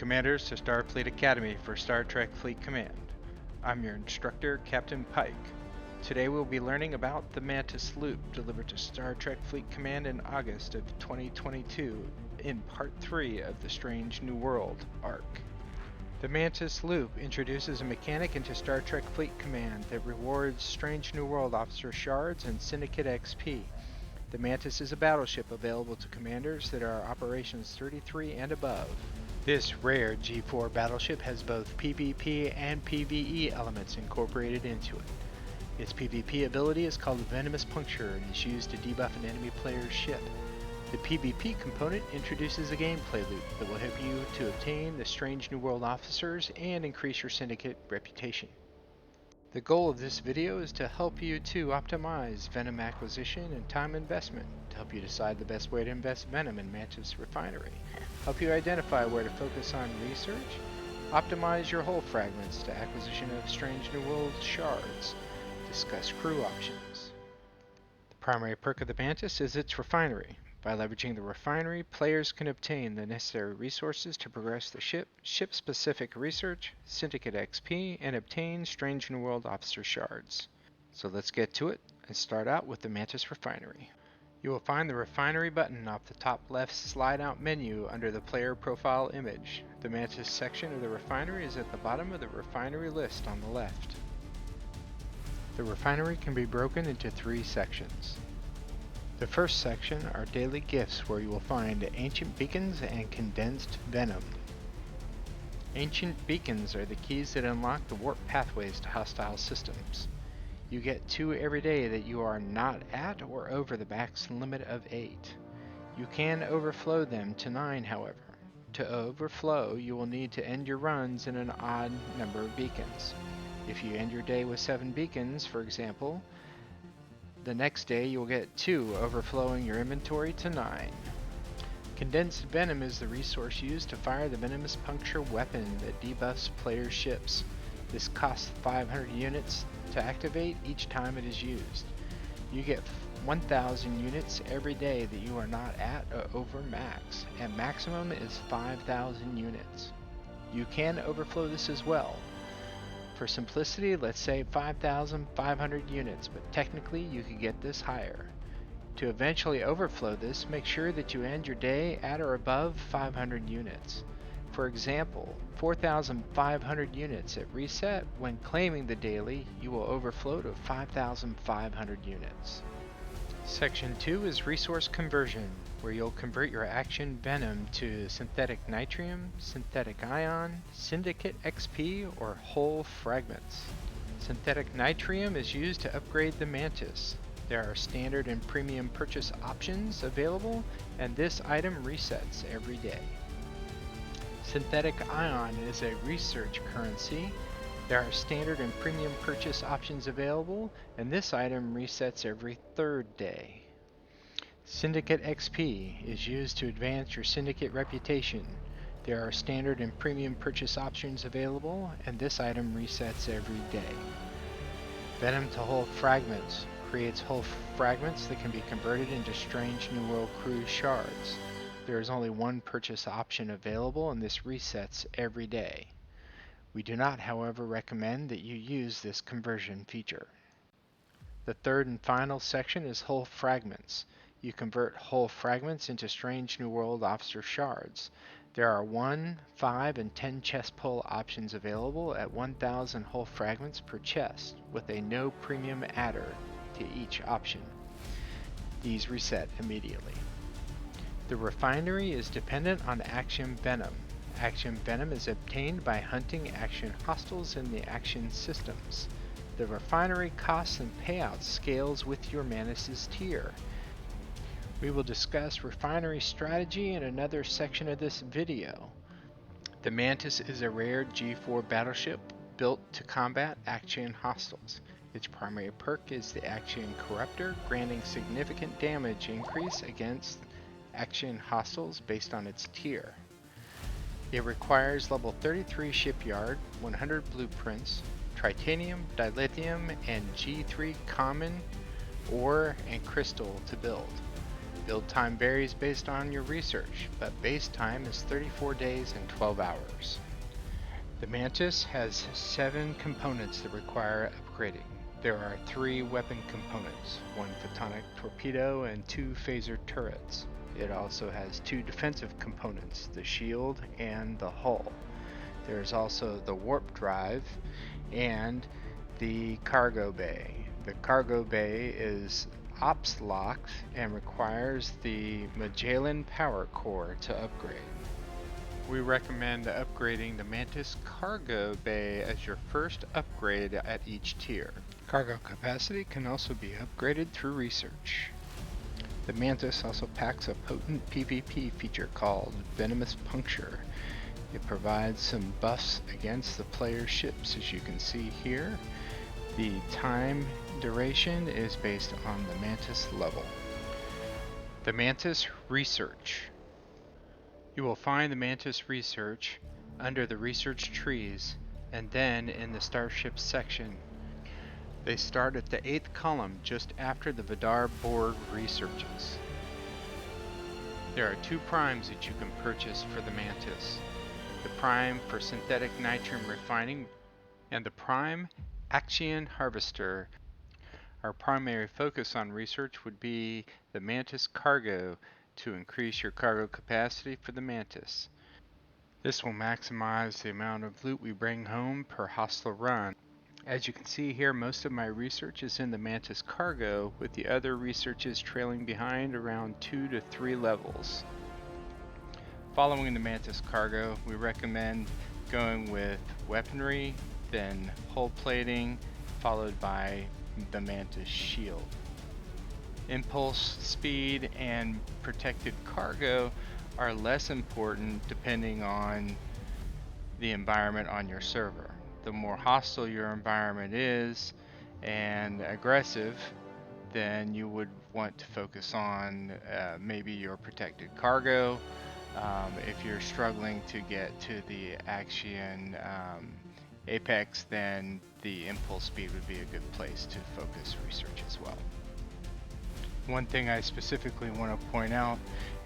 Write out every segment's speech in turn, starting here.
Commanders to Starfleet Academy for Star Trek Fleet Command. I'm your instructor, Captain Pike. Today we'll be learning about the Mantis loop delivered to Star Trek Fleet Command in August of 2022 in Part 3 of the Strange New World arc. The Mantis loop introduces a mechanic into Star Trek Fleet Command that rewards Strange New World Officer Shards and Syndicate XP. The Mantis is a battleship available to commanders that are Operations 33 and above. This rare G4 battleship has both PvP and PvE elements incorporated into it. Its PvP ability is called Venomous Puncture and is used to debuff an enemy player's ship. The PvP component introduces a gameplay loop that will help you to obtain the Strange New World officers and increase your syndicate reputation. The goal of this video is to help you to optimize Venom acquisition and time investment, to help you decide the best way to invest Venom in Mantis Refinery, help you identify where to focus on research, optimize your hull fragments to acquisition of Strange New World shards, discuss crew options. The primary perk of the Mantis is its refinery. By leveraging the refinery, players can obtain the necessary resources to progress the ship, ship-specific research, Syndicate XP, and obtain Strange New World officer shards. So let's get to it and start out with the Mantis refinery. You will find the refinery button off the top left slide-out menu under the player profile image. The Mantis section of the refinery is at the bottom of the refinery list on the left. The refinery can be broken into 3 sections. The first section are daily gifts, where you will find ancient beacons and condensed venom. Ancient beacons are the keys that unlock the warp pathways to hostile systems. You get 2 every day that you are not at or over the max limit of 8. You can overflow them to 9, however. To overflow, you will need to end your runs in an odd number of beacons. If you end your day with 7 beacons, for example, the next day you will get 2, overflowing your inventory to 9. Condensed venom is the resource used to fire the venomous puncture weapon that debuffs player ships. This costs 500 units to activate each time it is used. You get 1,000 units every day that you are not at or over max, and maximum is 5,000 units. You can overflow this as well. For simplicity, let's say 5,500 units, but technically you could get this higher. To eventually overflow this, make sure that you end your day at or above 500 units. For example, 4,500 units at reset. When claiming the daily, you will overflow to 5,500 units. Section 2 is resource conversion, where you'll convert your action venom to synthetic nitrium, synthetic ion, syndicate XP, or hull fragments. Synthetic nitrium is used to upgrade the Mantis. There are standard and premium purchase options available, and this item resets every day. Synthetic ion is a research currency. There are standard and premium purchase options available, and this item resets every 3rd day. Syndicate XP is used to advance your syndicate reputation. There are standard and premium purchase options available, and this item resets every day. Venom to hull fragments creates hull fragments that can be converted into Strange New World crew shards. There is only 1 purchase option available, and this resets every day. We do not, however, recommend that you use this conversion feature. The 3rd and final section is hull fragments. You convert hull fragments into Strange New World officer shards. There are 1, 5, and 10 chest pull options available at 1,000 hull fragments per chest, with a no premium adder to each option. These reset immediately. The refinery is dependent on action venom. Action venom is obtained by hunting action hostiles in the action systems. The refinery costs and payouts scales with your Mantis' tier. We will discuss refinery strategy in another section of this video. The Mantis is a rare G4 battleship built to combat action hostiles. Its primary perk is the Action Corruptor, granting significant damage increase against action hostiles based on its tier. It requires level 33 shipyard, 100 blueprints, titanium, dilithium, and G3 common ore and crystal to build. Build time varies based on your research, but base time is 34 days and 12 hours. The Mantis has 7 components that require upgrading. There are 3 weapon components, 1 photonic torpedo and 2 phaser turrets. It also has 2 defensive components, the shield and the hull. There is also the warp drive and the cargo bay. The cargo bay is ops locked and requires the Magellan power core to upgrade. We recommend upgrading the Mantis cargo bay as your first upgrade at each tier. Cargo capacity can also be upgraded through research. The Mantis also packs a potent PvP feature called Venomous Puncture. It provides some buffs against the player's ships, as you can see here. The time duration is based on the Mantis level. The Mantis Research. You will find the Mantis Research under the research trees and then in the Starship section. They start at the 8th column just after the Vidar Borg researches. There are 2 primes that you can purchase for the Mantis. The prime for synthetic nitrogen refining and the prime Axion Harvester. Our primary focus on research would be the Mantis cargo to increase your cargo capacity for the Mantis. This will maximize the amount of loot we bring home per hostile run. As you can see here, most of my research is in the Mantis cargo, with the other researches trailing behind around 2 to 3 levels. Following the Mantis cargo, we recommend going with weaponry, then hull plating, followed by the Mantis shield. Impulse speed and protected cargo are less important depending on the environment on your server. The more hostile your environment is and aggressive, then you would want to focus on maybe your protected cargo. If you're struggling to get to the Axion apex, then the impulse speed would be a good place to focus research as well. One thing I specifically want to point out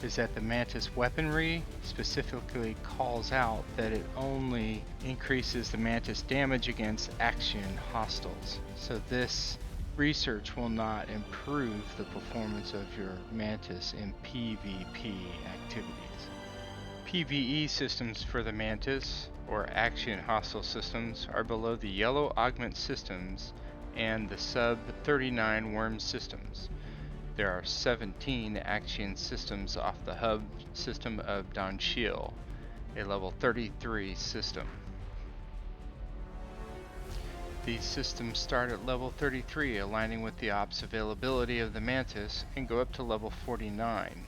is that the Mantis weaponry specifically calls out that it only increases the Mantis damage against Axion hostiles. So this research will not improve the performance of your Mantis in PvP activities. PvE systems for the Mantis, or Axion hostile systems, are below the yellow augment systems and the sub-39 worm systems. There are 17 Axion systems off the hub system of Donshil, a level 33 system. These systems start at level 33, aligning with the ops availability of the Mantis, and go up to level 49.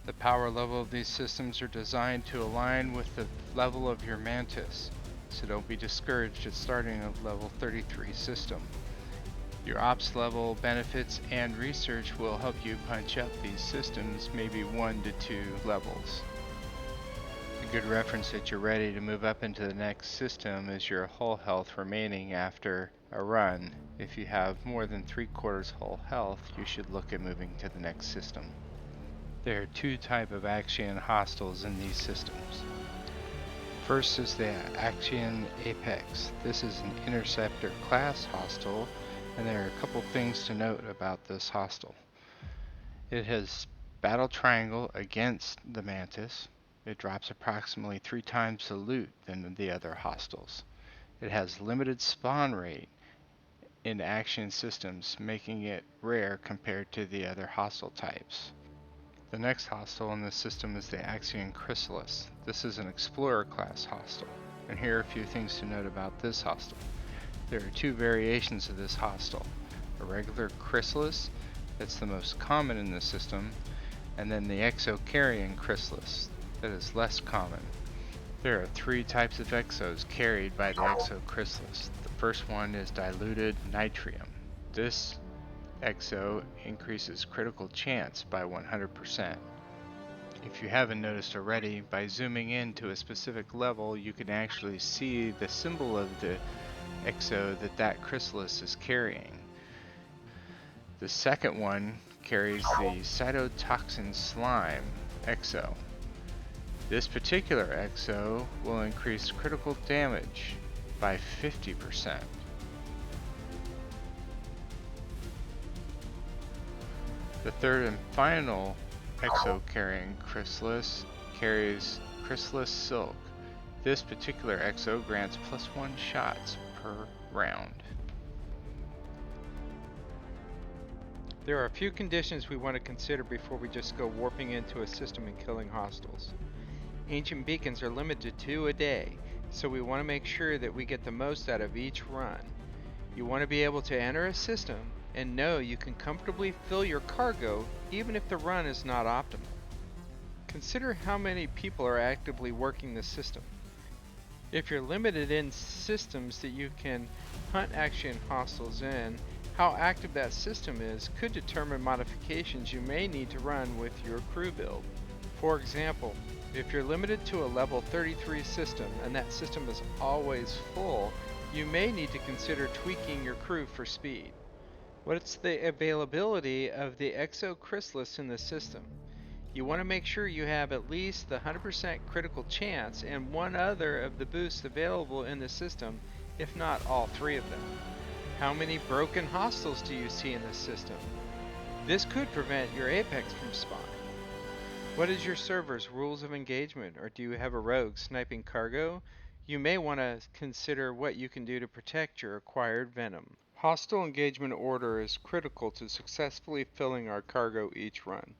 The power level of these systems are designed to align with the level of your Mantis, so don't be discouraged at starting at level 33 system. Your ops level, benefits, and research will help you punch up these systems maybe 1 to 2 levels. A good reference that you're ready to move up into the next system is your hull health remaining after a run. If you have more than 3/4 hull health, you should look at moving to the next system. There are 2 types of Axion hostiles in these systems. First is the Axion Apex. This is an interceptor class hostile, and there are a couple things to note about this hostile. It has battle triangle against the Mantis. It drops approximately 3 times the loot than the other hostiles. It has limited spawn rate in Axion systems, making it rare compared to the other hostile types. The next hostile in this system is the Axion Chrysalis. This is an Explorer class hostile, and here are a few things to note about this hostile. There are 2 variations of this hostile. A regular Chrysalis, that's the most common in the system, and then the Exo-Carrion Chrysalis, that is less common. There are 3 types of exos carried by the Exo-Chrysalis. The first one is diluted nitrium. This exo increases critical chance by 100%. If you haven't noticed already, by zooming in to a specific level, you can actually see the symbol of the exo that chrysalis is carrying. The second one carries the cytotoxin slime exo. This particular exo will increase critical damage by 50%. The third and final exo carrying chrysalis carries chrysalis silk. This particular exo grants +1 shots per round. There are a few conditions we want to consider before we just go warping into a system and killing hostiles. Ancient beacons are limited to 2 a day, so we want to make sure that we get the most out of each run. You want to be able to enter a system and know you can comfortably fill your cargo even if the run is not optimal. Consider how many people are actively working the system. If you're limited in systems that you can hunt action hostiles in, how active that system is could determine modifications you may need to run with your crew build. For example, if you're limited to a level 33 system and that system is always full, you may need to consider tweaking your crew for speed. What's the availability of the exo chrysalis in the system? You want to make sure you have at least the 100% critical chance and one other of the boosts available in the system, if not all 3 of them. How many broken hostiles do you see in this system? This could prevent your Apex from spawning. What is your server's rules of engagement, or do you have a rogue sniping cargo? You may want to consider what you can do to protect your acquired venom. Hostile engagement order is critical to successfully filling our cargo each run.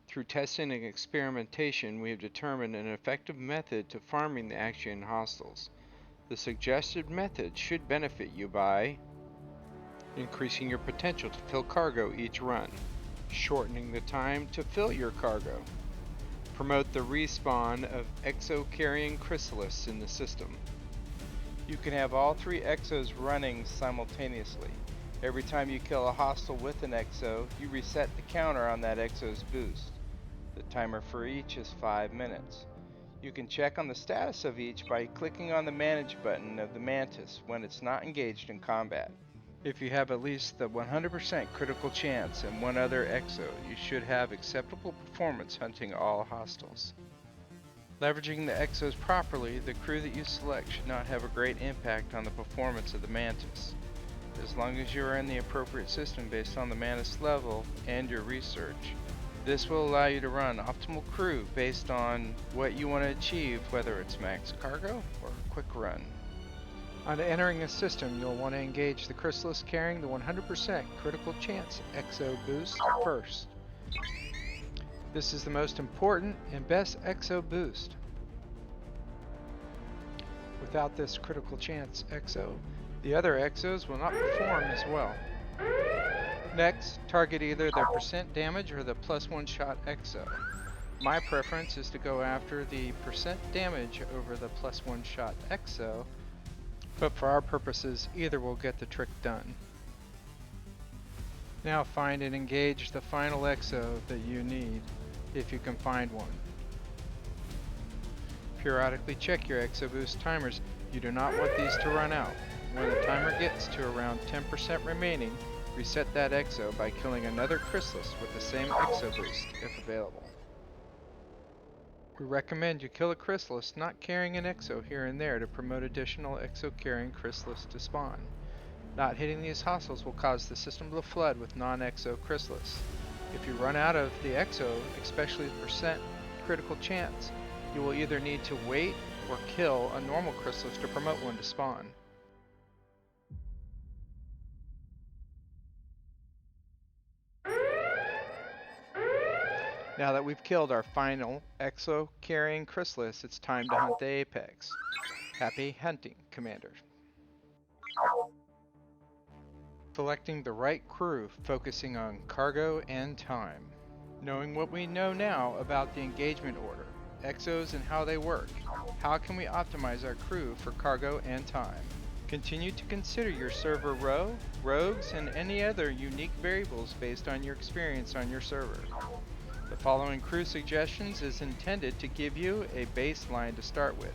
Through testing and experimentation, we have determined an effective method to farming the Axion hostiles. The suggested method should benefit you by increasing your potential to fill cargo each run, shortening the time to fill your cargo, promote the respawn of exo-carrying chrysalis in the system. You can have all 3 exos running simultaneously. Every time you kill a hostile with an exo, you reset the counter on that exo's boost. The timer for each is 5 minutes. You can check on the status of each by clicking on the Manage button of the Mantis when it's not engaged in combat. If you have at least the 100% critical chance and one other exo, you should have acceptable performance hunting all hostiles. Leveraging the exos properly, the crew that you select should not have a great impact on the performance of the Mantis. As long as you are in the appropriate system based on the Mantis level and your research. This will allow you to run optimal crew based on what you want to achieve, whether it's max cargo or a quick run. On entering a system, you'll want to engage the chrysalis carrying the 100% critical chance exo boost first. This is the most important and best exo boost. Without this critical chance exo, the other exos will not perform as well. Next, target either the percent damage or the +1 shot exo. My preference is to go after the percent damage over the +1 shot exo, but for our purposes, either will get the trick done. Now find and engage the final exo that you need, if you can find one. Periodically check your exo boost timers. You do not want these to run out. When the timer gets to around 10% remaining, reset that exo by killing another chrysalis with the same exo boost, if available. We recommend you kill a chrysalis not carrying an exo here and there to promote additional exo carrying chrysalis to spawn. Not hitting these hostiles will cause the system to flood with non-exo chrysalis. If you run out of the exo, especially the percent critical chance, you will either need to wait or kill a normal chrysalis to promote one to spawn. Now that we've killed our final exo carrying chrysalis, it's time to hunt the apex. Happy hunting, Commander. Selecting the right crew, focusing on cargo and time. Knowing what we know now about the engagement order, exos and how they work, how can we optimize our crew for cargo and time? Continue to consider your server row, rogues, and any other unique variables based on your experience on your server. The following crew suggestions is intended to give you a baseline to start with.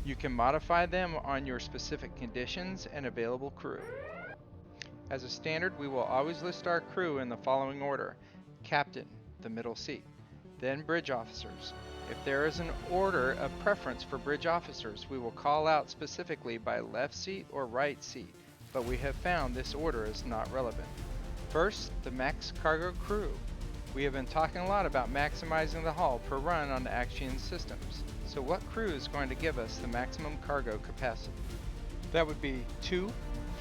You can modify them on your specific conditions and available crew. As a standard, we will always list our crew in the following order: captain, the middle seat, then bridge officers. If there is an order of preference for bridge officers, we will call out specifically by left seat or right seat, but we have found this order is not relevant. First, the max cargo crew. We have been talking a lot about maximizing the hull per run on the Axion systems. So what crew is going to give us the maximum cargo capacity? That would be 2,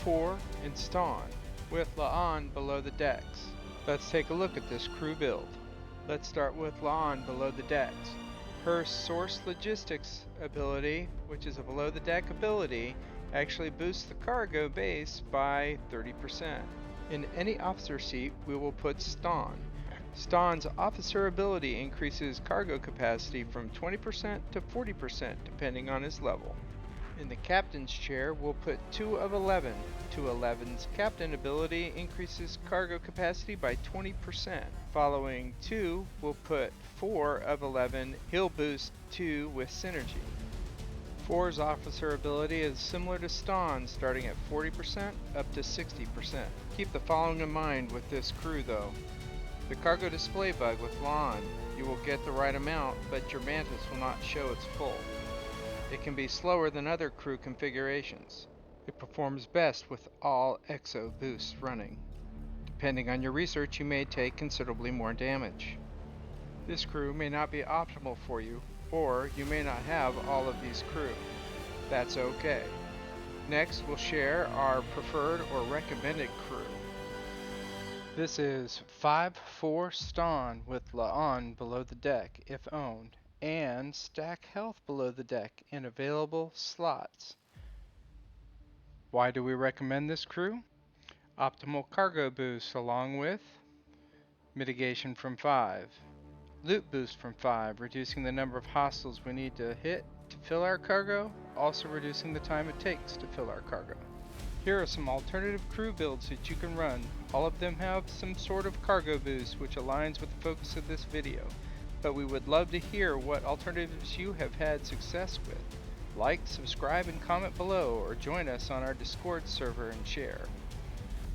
4, and Ston, with La'an below the decks. Let's take a look at this crew build. Let's start with La'an below the decks. Her source logistics ability, which is a below the deck ability, actually boosts the cargo base by 30%. In any officer seat, we will put Ston. Ston's officer ability increases cargo capacity from 20% to 40% depending on his level. In the captain's chair, we'll put 2 of 11. 211's captain ability increases cargo capacity by 20%. Following 2, we'll put 4 of 11. He'll boost 2 with synergy. 4's officer ability is similar to Ston's, starting at 40% up to 60%. Keep the following in mind with this crew though. The cargo display bug with La'an, you will get the right amount, but your Mantis will not show its full. It can be slower than other crew configurations. It performs best with all exo boosts running. Depending on your research, you may take considerably more damage. This crew may not be optimal for you, or you may not have all of these crew. That's okay. Next, we'll share our preferred or recommended crew. This is 5-4 Ston with La'an below the deck if owned, and stack health below the deck in available slots. Why do we recommend this crew? Optimal cargo boost along with mitigation from 5, loot boost from 5, reducing the number of hostiles we need to hit to fill our cargo, also reducing the time it takes to fill our cargo. Here are some alternative crew builds that you can run. All of them have some sort of cargo boost which aligns with the focus of this video, but we would love to hear what alternatives you have had success with. Like, subscribe, and comment below, or join us on our Discord server and share.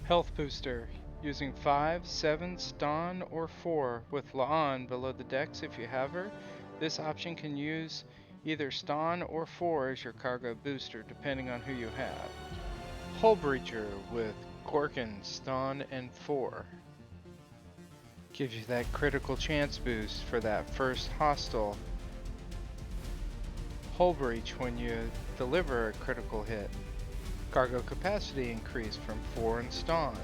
Health booster, using 5, 7, Ston, or 4 with La'an below the decks if you have her. This option can use either Ston or 4 as your cargo booster depending on who you have. Hull breacher with Gorkin, Ston, and 4. Gives you that critical chance boost for that first hostile hull breach when you deliver a critical hit. Cargo capacity increase from 4 and Ston.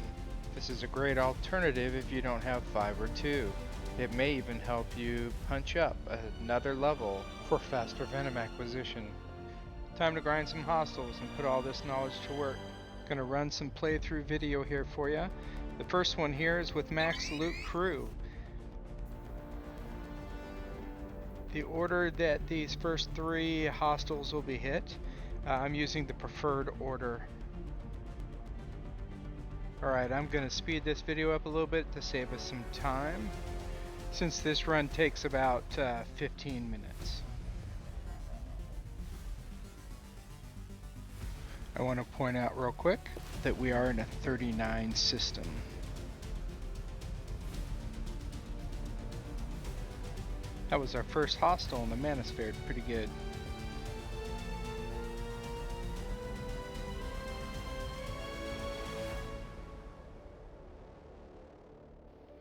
This is a great alternative if you don't have 5 or 2. It may even help you punch up another level for faster venom acquisition. Time to grind some hostiles and put all this knowledge to work. Gonna run some playthrough video here for you. The first one here is with Max Loot Crew. The order that these first 3 hostiles will be hit, I'm using the preferred order. Alright, I'm gonna speed this video up a little bit to save us some time, since this run takes about 15 minutes. I want to point out real quick that we are in a 39 system. That was our first hostile and the Mantis fared pretty good.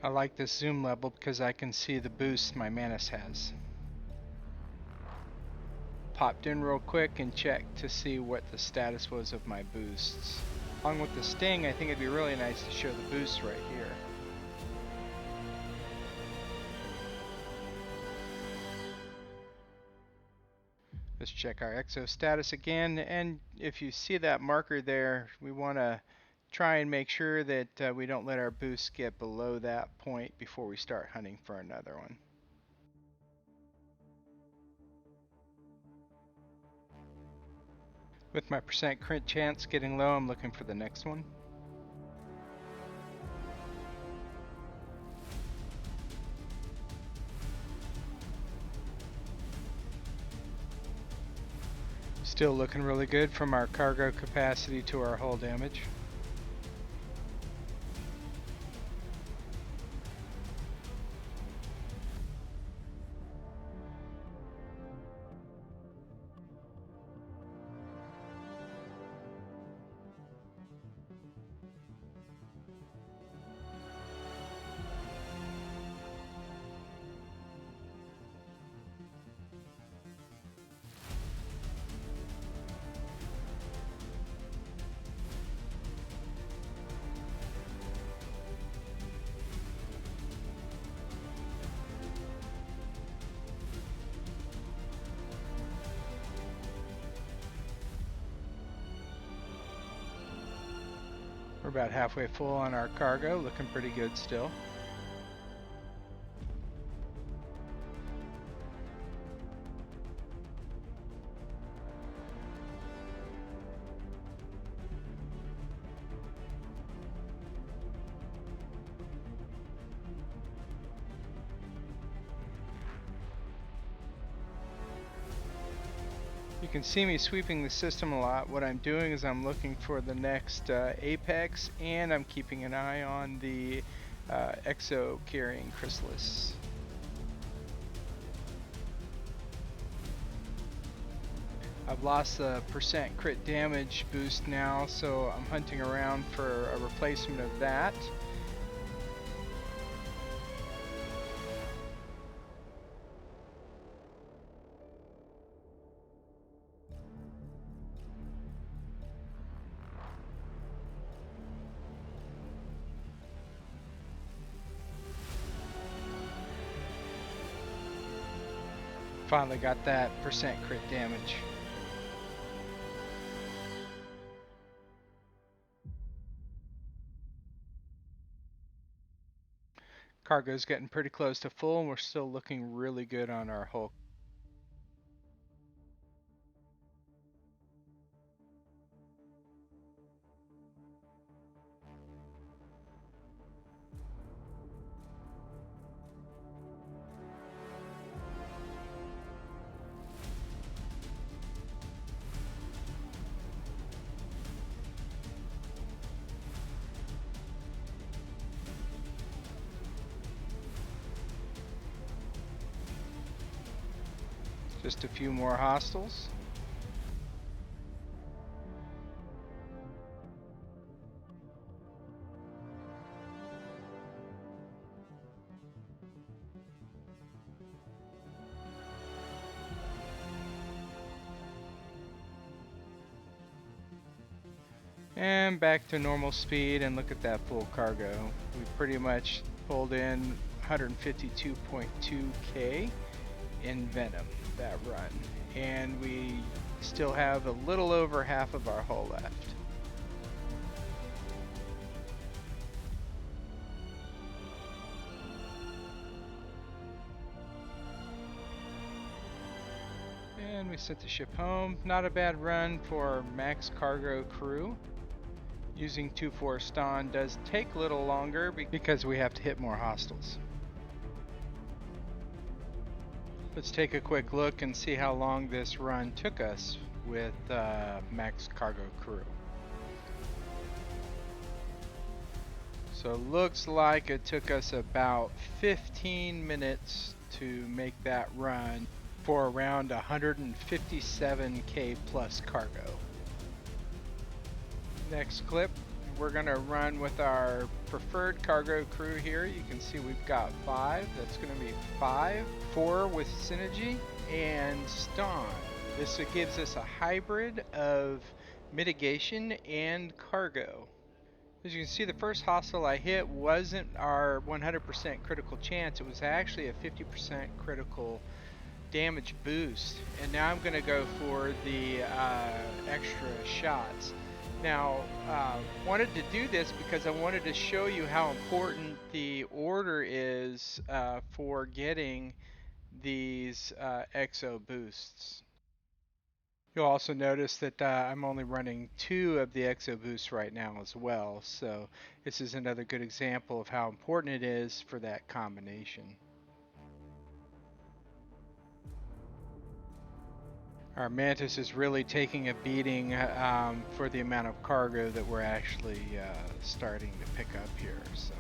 I like this zoom level because I can see the boost my Mantis has. Popped in real quick and checked to see what the status was of my boosts. Along with the sting, I think it'd be really nice to show the boosts right here. Let's check our exo status again, and if you see that marker there, we want to try and make sure that we don't let our boosts get below that point before we start hunting for another one. With my percent crit chance getting low, I'm looking for the next one. Still looking really good from our cargo capacity to our hull damage. We're about halfway full on our cargo, looking pretty good still. You can see me sweeping the system a lot. What I'm doing is I'm looking for the next apex, and I'm keeping an eye on the exo carrying chrysalis. I've lost the percent crit damage boost now, so I'm hunting around for a replacement of that. Finally got that percent crit damage. Cargo's getting pretty close to full, and we're still looking really good on our hull. Just a few more hostiles. And back to normal speed, and look at that full cargo. We pretty much pulled in 152.2k in Venom that run, and we still have a little over half of our hull left. And we sent the ship home. Not a bad run for max cargo crew. Using 2-4 Ston does take a little longer because we have to hit more hostiles. Let's take a quick look and see how long this run took us with max cargo crew. So it looks like it took us about 15 minutes to make that run for around 157k plus cargo. Next clip, we're gonna run with our preferred cargo crew here. You can see we've got 5. That's gonna be 4 with Synergy and Ston. This gives us a hybrid of mitigation and cargo. As you can see, the first hostile I hit wasn't our 100% critical chance. It was actually a 50% critical damage boost. And now I'm gonna go for the extra shots. Now, wanted to do this because I wanted to show you how important the order is for getting these exo boosts. You'll also notice that I'm only running 2 of the exo boosts right now as well, so this is another good example of how important it is for that combination. Our Mantis is really taking a beating for the amount of cargo that we're actually starting to pick up here. So.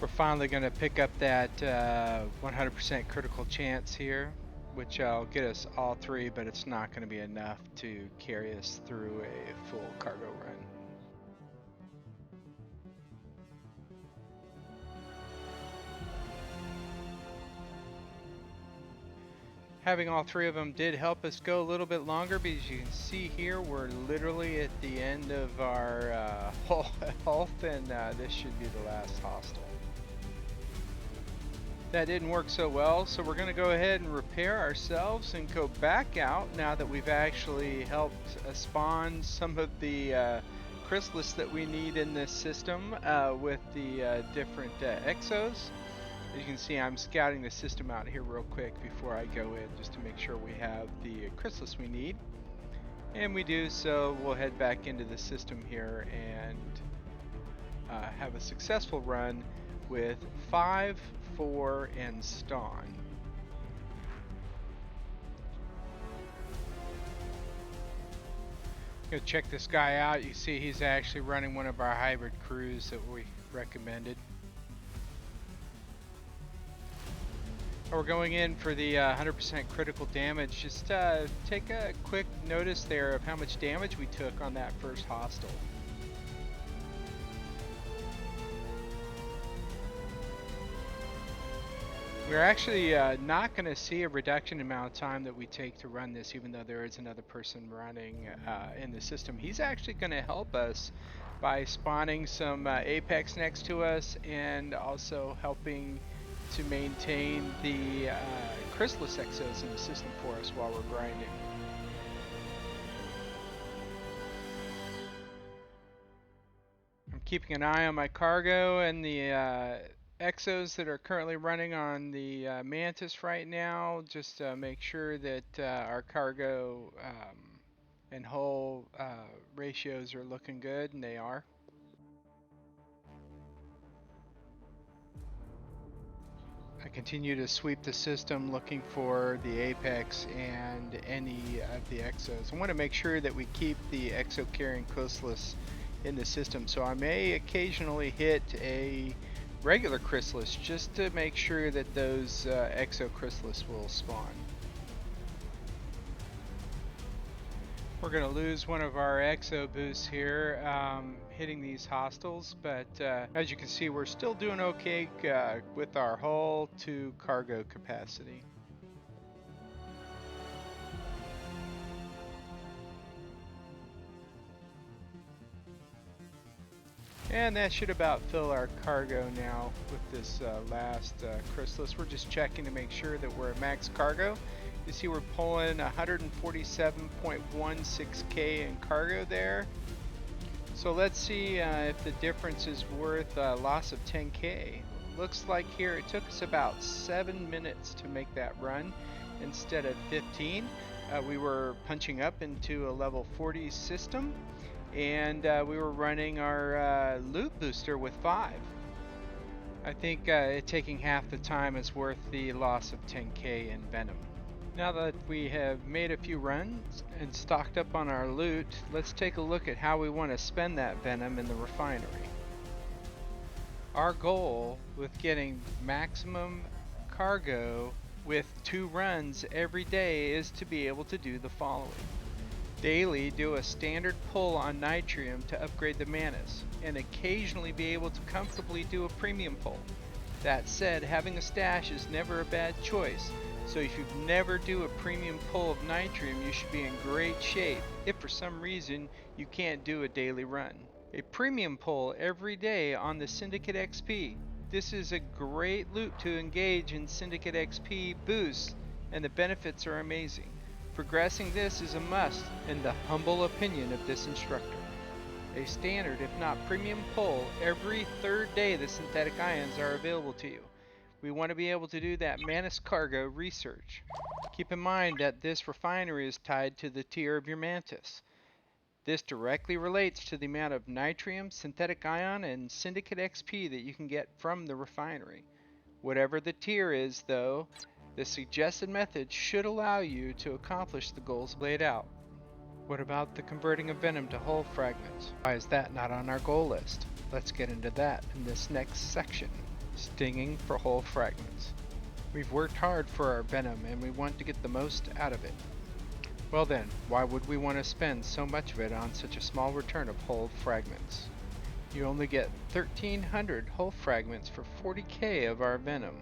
We're finally going to pick up that 100% critical chance here, which will get us all 3, but it's not going to be enough to carry us through a full cargo run. Having all 3 of them did help us go a little bit longer, because you can see here we're literally at the end of our hull health, and this should be the last hostile. That didn't work so well, so we're going to go ahead and repair ourselves and go back out now that we've actually helped spawn some of the chrysalis that we need in this system with the different exos. As you can see, I'm scouting the system out here real quick before I go in just to make sure we have the chrysalis we need. And we do, so we'll head back into the system here and have a successful run with 5, 4, and Stawn. Go check this guy out. You see he's actually running one of our hybrid crews that we recommended. We're going in for the 100% critical damage. Just take a quick notice there of how much damage we took on that first hostile. We're actually not going to see a reduction in amount of time that we take to run this, even though there is another person running in the system. He's actually going to help us by spawning some apex next to us and also helping to maintain the chrysalis exos in the system for us while we're grinding. I'm keeping an eye on my cargo and the exos that are currently running on the Mantis right now, just to make sure that our cargo and hull ratios are looking good, and they are. I continue to sweep the system looking for the apex and any of the exos. I want to make sure that we keep the exo carrying chrysalis in the system, so I may occasionally hit a regular chrysalis just to make sure that those exo chrysalis will spawn. We're going to lose one of our exo boosts here hitting these hostiles, but as you can see, we're still doing okay with our hull to cargo capacity. And that should about fill our cargo now with this last chrysalis. We're just checking to make sure that we're at max cargo. You see we're pulling 147.16k in cargo there. So let's see if the difference is worth a loss of 10k. Looks like here it took us about 7 minutes to make that run instead of 15. We were punching up into a level 40 system, and we were running our loot booster with 5. I think it taking half the time is worth the loss of 10k in Venom. Now that we have made a few runs and stocked up on our loot, let's take a look at how we want to spend that Venom in the refinery. Our goal with getting maximum cargo with 2 runs every day is to be able to do the following. Daily, do a standard pull on nitrium to upgrade the Mantis, and occasionally be able to comfortably do a premium pull. That said, having a stash is never a bad choice, so if you never do a premium pull of nitrium, you should be in great shape if for some reason you can't do a daily run. A premium pull every day on the Syndicate XP. This is a great loot to engage in Syndicate XP boosts, and the benefits are amazing. Progressing this is a must in the humble opinion of this instructor. A standard, if not premium pull, every 3rd day the synthetic ions are available to you. We want to be able to do that Mantis cargo research. Keep in mind that this refinery is tied to the tier of your Mantis. This directly relates to the amount of nitrium, synthetic ion, and Syndicate XP that you can get from the refinery. Whatever the tier is, though, the suggested method should allow you to accomplish the goals laid out. What about the converting of Venom to hull fragments? Why is that not on our goal list? Let's get into that in this next section. Stinging for hull fragments. We've worked hard for our Venom and we want to get the most out of it. Well then, why would we want to spend so much of it on such a small return of hull fragments? You only get 1,300 hull fragments for 40k of our Venom.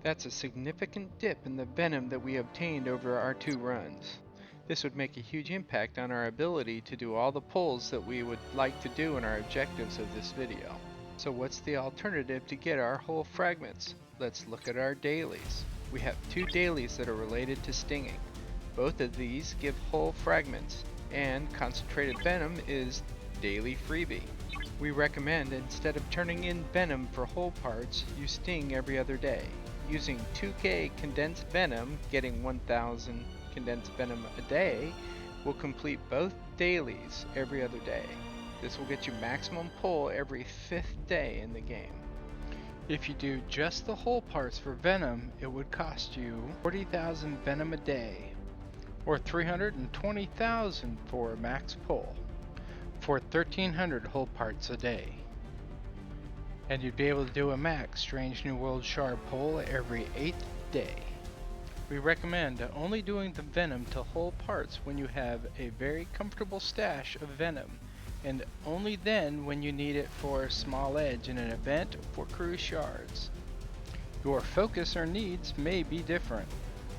That's a significant dip in the Venom that we obtained over our 2 runs. This would make a huge impact on our ability to do all the pulls that we would like to do in our objectives of this video. So what's the alternative to get our hull fragments? Let's look at our dailies. We have 2 dailies that are related to stinging. Both of these give hull fragments, and concentrated venom is daily freebie. We recommend instead of turning in venom for hull parts, you sting every other day. Using 2K condensed venom, getting 1000 condensed venom a day, will complete both dailies every other day. This will get you maximum pull every 5th day in the game. If you do just the hull parts for venom, it would cost you 40,000 venom a day, or 320,000 for max pull, for 1,300 hull parts a day. And you'd be able to do a max Strange New World shard pull every 8th day. We recommend only doing the venom to hull parts when you have a very comfortable stash of venom, and only then when you need it for a small edge in an event for crew shards. Your focus or needs may be different.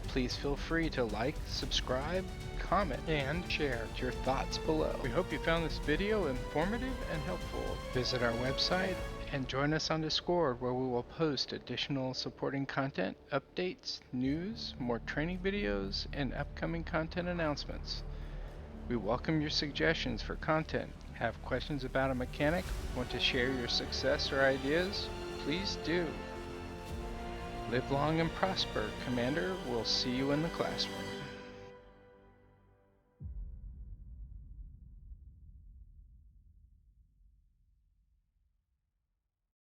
Please feel free to like, subscribe, comment, and share your thoughts below. We hope you found this video informative and helpful. Visit our website and join us on Discord, where we will post additional supporting content, updates, news, more training videos, and upcoming content announcements. We welcome your suggestions for content. Have questions about a mechanic? Want to share your success or ideas? Please do. Live long and prosper, Commander. We'll see you in the classroom.